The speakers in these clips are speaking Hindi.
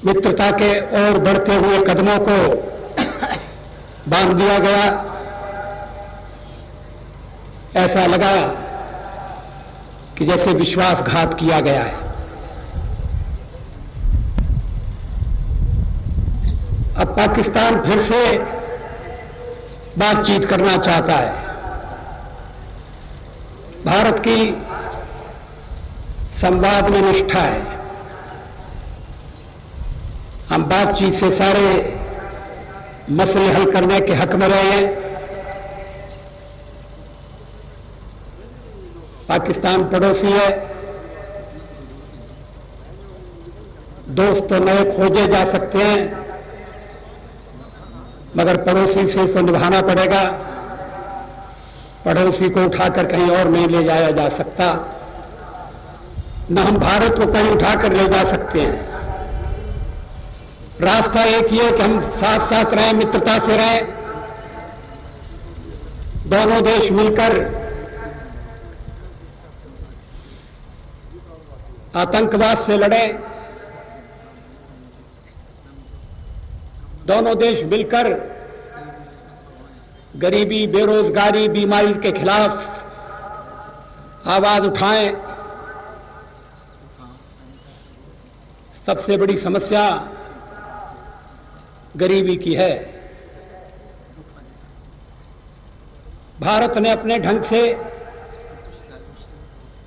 मित्रता के और बढ़ते हुए कदमों को बांध दिया गया। ऐसा लगा कि जैसे विश्वासघात किया गया है। अब पाकिस्तान फिर से बातचीत करना चाहता है। भारत की संवाद में निष्ठा है। हम बातचीत से सारे मसले हल करने के हक में रहे हैं। पाकिस्तान पड़ोसी है। दोस्त तो नए खोजे जा सकते हैं, मगर पड़ोसी से तो निभाना पड़ेगा। पड़ोसी को उठाकर कहीं और नहीं ले जाया जा सकता, न हम भारत को कहीं उठाकर ले जा सकते हैं। रास्ता एक ही है कि हम साथ साथ रहें, मित्रता से रहें, दोनों देश मिलकर आतंकवाद से लड़ें, दोनों देश मिलकर गरीबी, बेरोजगारी, बीमारी के खिलाफ आवाज उठाएं। सबसे बड़ी समस्या गरीबी की है। भारत ने अपने ढंग से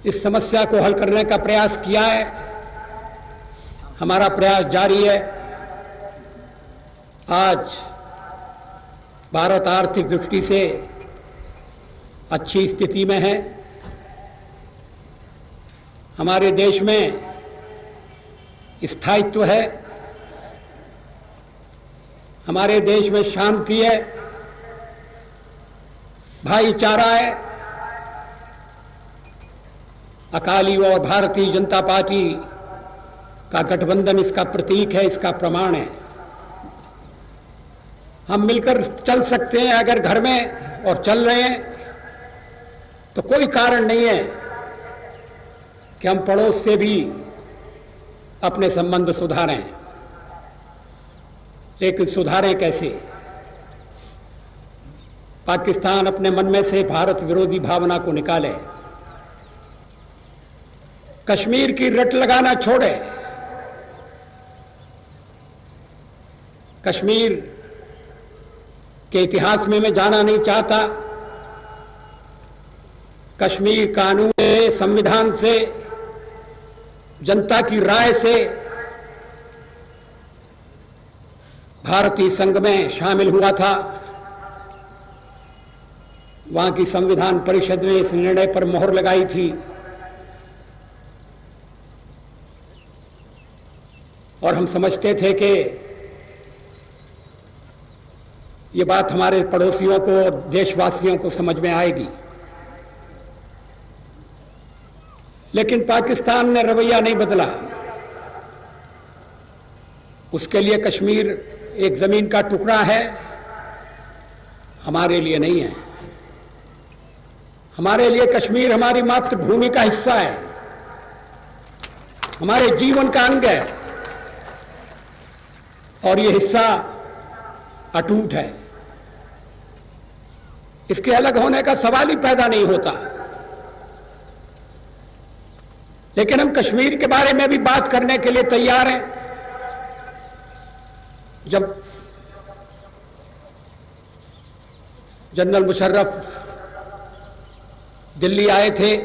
इस समस्या को हल करने का प्रयास किया है। हमारा प्रयास जारी है। आज भारत आर्थिक दृष्टि से अच्छी स्थिति में है। हमारे देश में स्थायित्व है। हमारे देश में शांति है, भाईचारा है। अकाली और भारतीय जनता पार्टी का गठबंधन इसका प्रतीक है, इसका प्रमाण है। हम मिलकर चल सकते हैं अगर घर में, और चल रहे हैं, तो कोई कारण नहीं है कि हम पड़ोस से भी अपने संबंध सुधारें। लेकिन सुधारें कैसे? पाकिस्तान अपने मन में से भारत विरोधी भावना को निकाले, कश्मीर की रट लगाना छोड़े। कश्मीर के इतिहास में मैं जाना नहीं चाहता। कश्मीर कानून से, संविधान से, जनता की राय से भारतीय संघ में शामिल हुआ था। वहां की संविधान परिषद ने इस निर्णय पर मोहर लगाई थी और हम समझते थे कि ये बात हमारे पड़ोसियों को, देशवासियों को समझ में आएगी। लेकिन पाकिस्तान ने रवैया नहीं बदला। उसके लिए कश्मीर एक जमीन का टुकड़ा है, हमारे लिए नहीं है। हमारे लिए कश्मीर हमारी मातृभूमि का हिस्सा है, हमारे जीवन का अंग है, और यह हिस्सा अटूट है। इसके अलग होने का सवाल ही पैदा नहीं होता। लेकिन हम कश्मीर के बारे में भी बात करने के लिए तैयार हैं। जब जनरल मुशर्रफ दिल्ली आए थे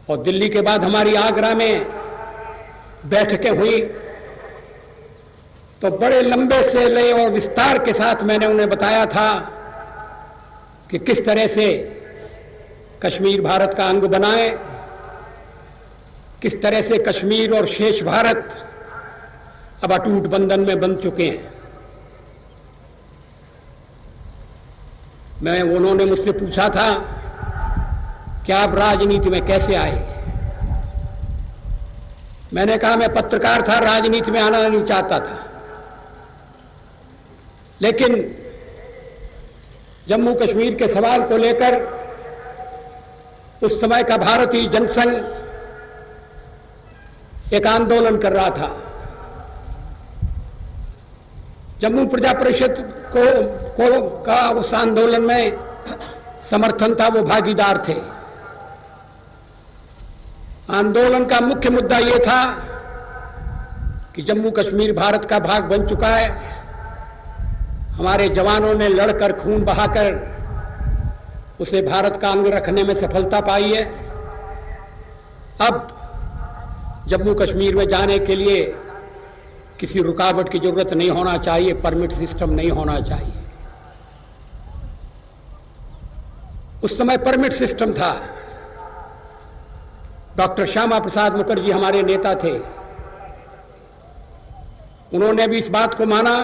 और दिल्ली के बाद हमारी आगरा में बैठकें हुई, तो बड़े लंबे से लय और विस्तार के साथ मैंने उन्हें बताया था कि किस तरह से कश्मीर भारत का अंग बनाएं, किस तरह से कश्मीर और शेष भारत अब अटूट बंधन में बंध चुके हैं। उन्होंने मुझसे पूछा था कि आप राजनीति में कैसे आए। मैंने कहा मैं पत्रकार था, राजनीति में आना नहीं चाहता था। लेकिन जम्मू कश्मीर के सवाल को लेकर उस समय का भारतीय जनसंघ एक आंदोलन कर रहा था। जम्मू प्रजा परिषद का उस आंदोलन में समर्थन था, वो भागीदार थे। आंदोलन का मुख्य मुद्दा ये था कि जम्मू कश्मीर भारत का भाग बन चुका है। हमारे जवानों ने लड़कर खून बहाकर उसे भारत का अंग रखने में सफलता पाई है। अब जम्मू कश्मीर में जाने के लिए किसी रुकावट की जरूरत नहीं होना चाहिए, परमिट सिस्टम नहीं होना चाहिए। उस समय परमिट सिस्टम था। डॉक्टर श्यामा प्रसाद मुखर्जी हमारे नेता थे, उन्होंने भी इस बात को माना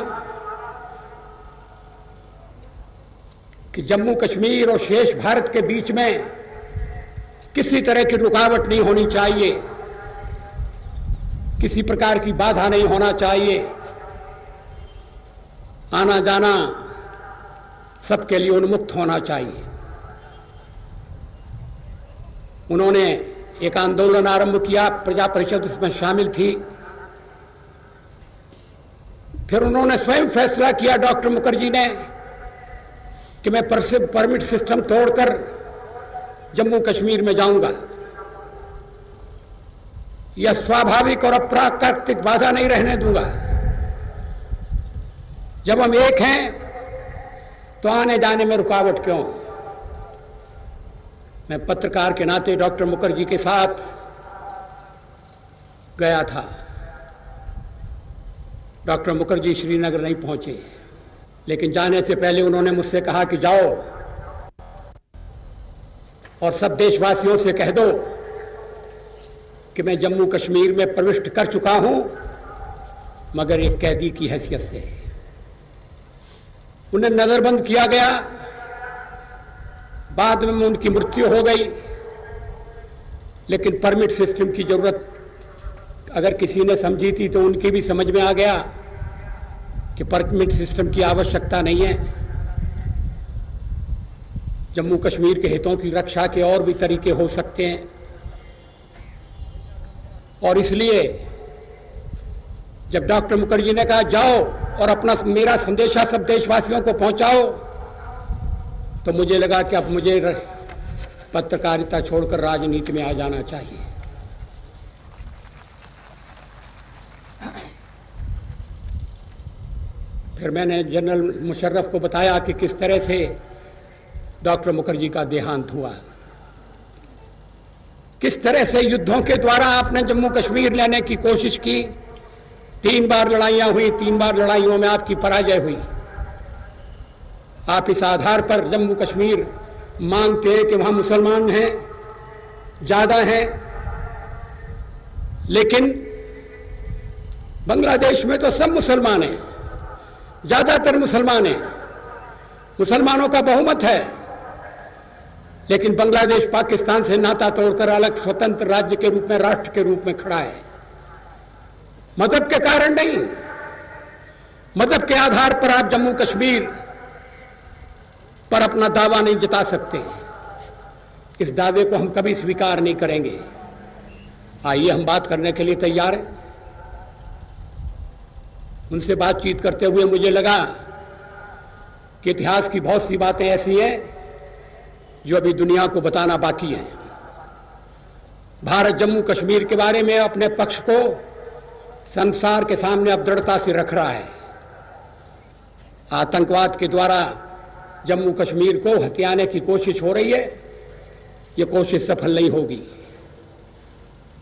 कि जम्मू कश्मीर और शेष भारत के बीच में किसी तरह की रुकावट नहीं होनी चाहिए, किसी प्रकार की बाधा नहीं होना चाहिए, आना जाना सबके लिए उन्मुक्त होना चाहिए। उन्होंने एक आंदोलन आरंभ किया, प्रजा परिषद उसमें शामिल थी। फिर उन्होंने स्वयं फैसला किया, डॉक्टर मुखर्जी ने, कि मैं परमिट सिस्टम तोड़कर जम्मू कश्मीर में जाऊंगा। यह स्वाभाविक और अप्राकृतिक बाधा नहीं रहने दूंगा। जब हम एक हैं तो आने जाने में रुकावट क्यों? मैं पत्रकार के नाते डॉक्टर मुखर्जी के साथ गया था। डॉक्टर मुखर्जी श्रीनगर नहीं पहुंचे, लेकिन जाने से पहले उन्होंने मुझसे कहा कि जाओ और सब देशवासियों से कह दो कि मैं जम्मू कश्मीर में प्रविष्ट कर चुका हूं, मगर एक कैदी की हैसियत से। उन्हें नजरबंद किया गया, बाद में उनकी मृत्यु हो गई। लेकिन परमिट सिस्टम की जरूरत अगर किसी ने समझी थी तो उनकी भी समझ में आ गया कि परमिट सिस्टम की आवश्यकता नहीं है। जम्मू कश्मीर के हितों की रक्षा के और भी तरीके हो सकते हैं, और इसलिए जब डॉक्टर मुखर्जी ने कहा जाओ और अपना मेरा संदेशा सब देशवासियों को पहुंचाओ, तो मुझे लगा कि अब मुझे पत्रकारिता छोड़कर राजनीति में आ जाना चाहिए। फिर मैंने जनरल मुशर्रफ को बताया कि किस तरह से डॉक्टर मुखर्जी का देहांत हुआ, किस तरह से युद्धों के द्वारा आपने जम्मू कश्मीर लेने की कोशिश की। 3 बार लड़ाइयां हुई, 3 बार लड़ाइयों में आपकी पराजय हुई। आप इस आधार पर जम्मू कश्मीर मांगते हैं कि वहां मुसलमान हैं, ज्यादा हैं, लेकिन बांग्लादेश में तो सब मुसलमान हैं, ज्यादातर मुसलमान हैं, मुसलमानों का बहुमत है। लेकिन बांग्लादेश पाकिस्तान से नाता तोड़कर अलग स्वतंत्र राज्य के रूप में, राष्ट्र के रूप में खड़ा है। मजहब के कारण नहीं, मजहब के आधार पर आप जम्मू कश्मीर पर अपना दावा नहीं जता सकते। इस दावे को हम कभी स्वीकार नहीं करेंगे। आइए हम बात करने के लिए तैयार हैं। उनसे बातचीत करते हुए मुझे लगा कि इतिहास की बहुत सी बातें ऐसी हैं जो अभी दुनिया को बताना बाकी है। भारत जम्मू कश्मीर के बारे में अपने पक्ष को संसार के सामने अब दृढ़ता से रख रहा है। आतंकवाद के द्वारा जम्मू कश्मीर को हथियाने की कोशिश हो रही है, ये कोशिश सफल नहीं होगी।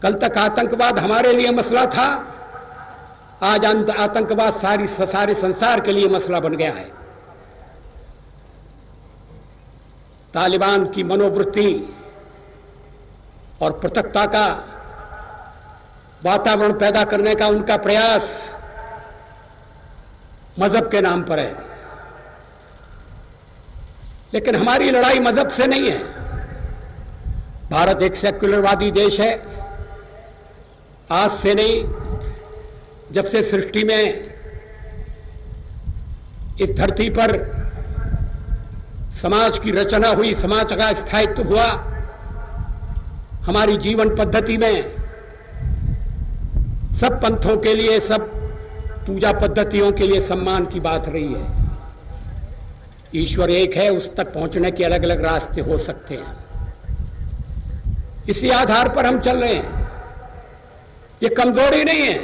कल तक आतंकवाद हमारे लिए मसला था, आज आतंकवाद सारे संसार के लिए मसला बन गया है। तालिबान की मनोवृत्ति और पृथकता का वातावरण पैदा करने का उनका प्रयास मजहब के नाम पर है, लेकिन हमारी लड़ाई मजहब से नहीं है। भारत एक सेक्युलरवादी देश है। आज से नहीं, जब से सृष्टि में इस धरती पर समाज की रचना हुई, समाज का स्थायित्व हुआ, हमारी जीवन पद्धति में सब पंथों के लिए, सब पूजा पद्धतियों के लिए सम्मान की बात रही है। ईश्वर एक है, उस तक पहुंचने के अलग अलग रास्ते हो सकते हैं। इसी आधार पर हम चल रहे हैं। ये कमजोरी नहीं है,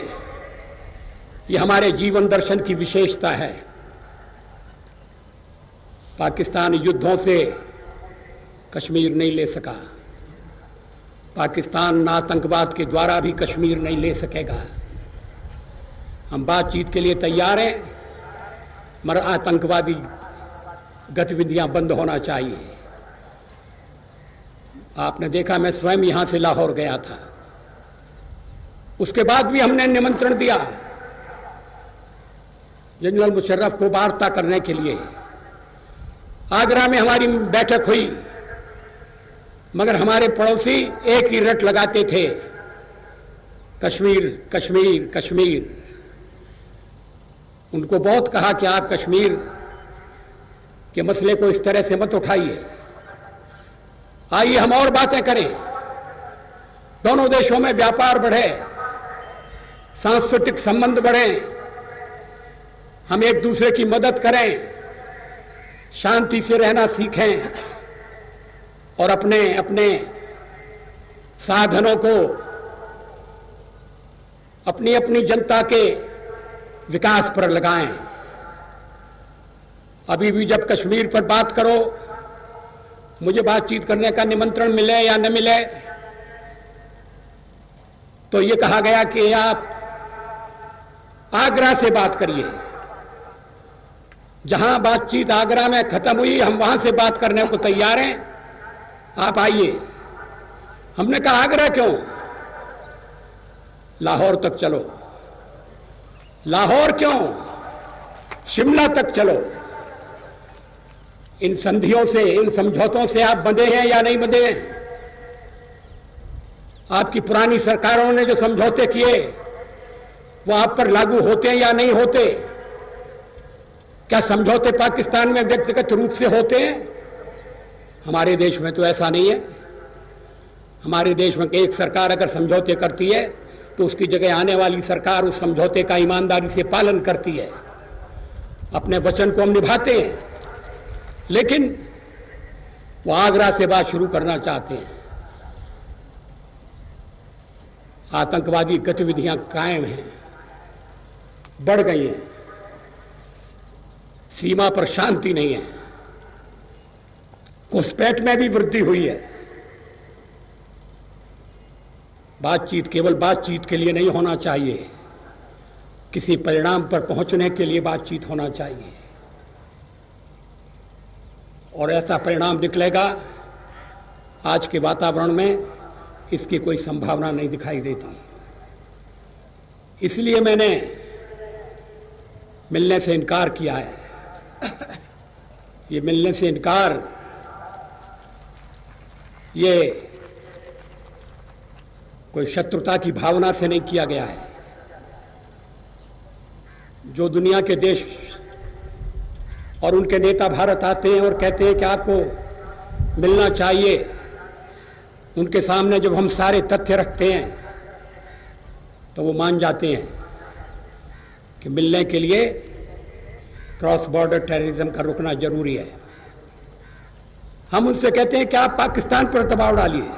ये हमारे जीवन दर्शन की विशेषता है। पाकिस्तान युद्धों से कश्मीर नहीं ले सका, पाकिस्तान आतंकवाद के द्वारा भी कश्मीर नहीं ले सकेगा। हम बातचीत के लिए तैयार हैं, मगर आतंकवादी गतिविधियां बंद होना चाहिए। आपने देखा, मैं स्वयं यहां से लाहौर गया था, उसके बाद भी हमने निमंत्रण दिया जनरल मुशर्रफ को वार्ता करने के लिए। आगरा में हमारी बैठक हुई, मगर हमारे पड़ोसी एक ही रट लगाते थे, कश्मीर कश्मीर कश्मीर। उनको बहुत कहा कि आप कश्मीर के मसले को इस तरह से मत उठाइए, आइए हम और बातें करें, दोनों देशों में व्यापार बढ़े, सांस्कृतिक संबंध बढ़े, हम एक दूसरे की मदद करें, शांति से रहना सीखें और अपने अपने साधनों को अपनी अपनी जनता के विकास पर लगाएं। अभी भी जब कश्मीर पर बात करो, मुझे बातचीत करने का निमंत्रण मिले या न मिले, तो ये कहा गया कि आप आगरा से बात करिए। जहां बातचीत आगरा में खत्म हुई, हम वहां से बात करने को तैयार हैं, आप आइए। हमने कहा आगरा क्यों, लाहौर तक चलो। लाहौर क्यों, शिमला तक चलो। इन संधियों से, इन समझौतों से आप बंधे हैं या नहीं बंधे हैं? आपकी पुरानी सरकारों ने जो समझौते किए वो आप पर लागू होते हैं या नहीं होते? क्या समझौते पाकिस्तान में व्यक्तिगत रूप से होते हैं? हमारे देश में तो ऐसा नहीं है। हमारे देश में एक सरकार अगर समझौते करती है तो उसकी जगह आने वाली सरकार उस समझौते का ईमानदारी से पालन करती है, अपने वचन को हम निभाते हैं। लेकिन वो आगरा से बात शुरू करना चाहते हैं। आतंकवादी गतिविधियां कायम हैं, बढ़ गई हैं, सीमा पर शांति नहीं है, घुसपैठ में भी वृद्धि हुई है। बातचीत केवल बातचीत के लिए नहीं होना चाहिए, किसी परिणाम पर पहुंचने के लिए बातचीत होना चाहिए, और ऐसा परिणाम निकलेगा। आज के वातावरण में इसकी कोई संभावना नहीं दिखाई देती। इसलिए मैंने मिलने से इनकार किया है। ये मिलने से इनकार, ये कोई शत्रुता की भावना से नहीं किया गया है। जो दुनिया के देश और उनके नेता भारत आते हैं और कहते हैं कि आपको मिलना चाहिए, उनके सामने जब हम सारे तथ्य रखते हैं तो वो मान जाते हैं कि मिलने के लिए क्रॉस बॉर्डर टेररिज्म का रुकना जरूरी है। हम उनसे कहते हैं कि आप पाकिस्तान पर दबाव डालिए।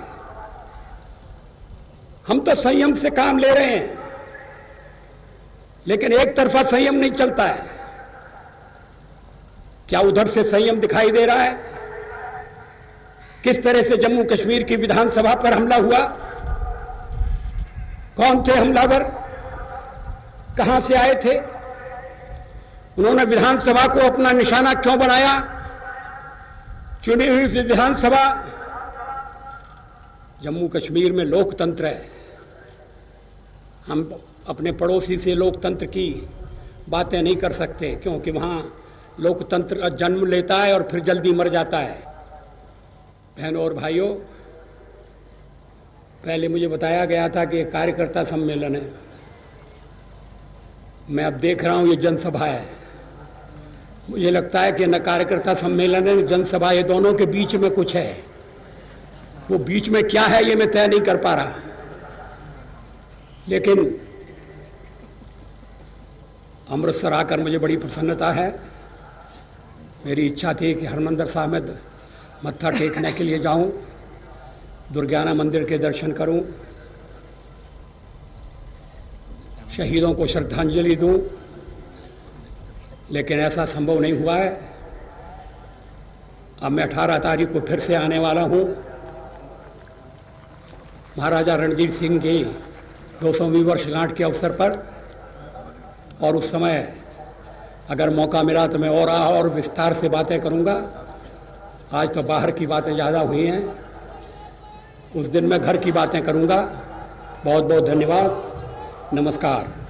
हम तो संयम से काम ले रहे हैं, लेकिन एक तरफा संयम नहीं चलता है। क्या उधर से संयम दिखाई दे रहा है? किस तरह से जम्मू कश्मीर की विधानसभा पर हमला हुआ? कौन थे हमलावर? कहां से आए थे? उन्होंने विधानसभा को अपना निशाना क्यों बनाया? चुनी हुई विधानसभा, जम्मू कश्मीर में लोकतंत्र है। हम अपने पड़ोसी से लोकतंत्र की बातें नहीं कर सकते, क्योंकि वहां लोकतंत्र जन्म लेता है और फिर जल्दी मर जाता है। बहनों और भाइयों, पहले मुझे बताया गया था कि कार्यकर्ता सम्मेलन है। मैं अब देख रहा हूं ये जनसभा है। मुझे लगता है कि न कार्यकर्ता सम्मेलन है न जनसभा, ये दोनों के बीच में कुछ है। वो बीच में क्या है ये मैं तय नहीं कर पा रहा। लेकिन अमृतसर आकर मुझे बड़ी प्रसन्नता है। मेरी इच्छा थी कि हरमंदिर साहिब में मत्था टेकने के लिए जाऊं, दुर्गाना मंदिर के दर्शन करूं, शहीदों को श्रद्धांजलि दूं, लेकिन ऐसा संभव नहीं हुआ है। अब मैं 18 तारीख को फिर से आने वाला हूं। महाराजा रणजीत सिंह की 200वीं वर्षगांठ के अवसर पर, और उस समय अगर मौका मिला तो मैं और विस्तार से बातें करूंगा। आज तो बाहर की बातें ज़्यादा हुई हैं, उस दिन मैं घर की बातें करूंगा। बहुत बहुत धन्यवाद, नमस्कार।